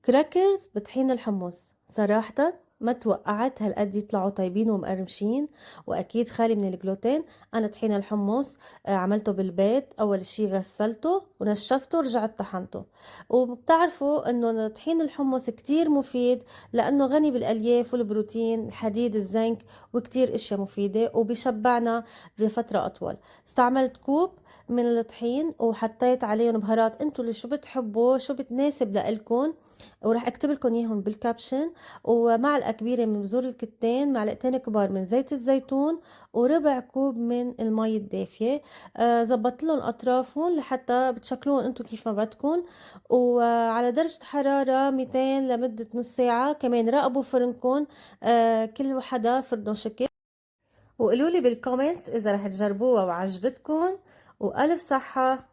كراكرز بطحين الحمص صراحة ما توقعت هالقد يطلعوا طيبين ومقرمشين، واكيد خالي من الجلوتين. انا طحين الحمص عملته بالبيت. اول شي غسلته ونشفته ورجعت طحنته. وبتعرفوا انه طحين الحمص كتير مفيد لانه غني بالالياف والبروتين الحديد الزنك وكتير اشياء مفيدة وبيشبعنا بفترة اطول. استعملت كوب من الطحين وحطيت عليهم بهارات انتوا اللي شو بتحبوا شو بتناسب لإلكن، وراح اكتب لكم اياهم بالكابشن. ومعلقه كبيره من بذور الكتان، معلقتين كبار من زيت الزيتون، وربع كوب من المي الدافيه. زبط لهم اطرافهم لحتى بتشكلون انتم كيف ما بدكم، وعلى درجه حراره 200 لمده نص ساعه. كمان راقبوا فرنكم، كل وحده فرنه شكل. وقولوا لي بالكومنتس اذا رح تجربوها وعجبتكم، والف صحه.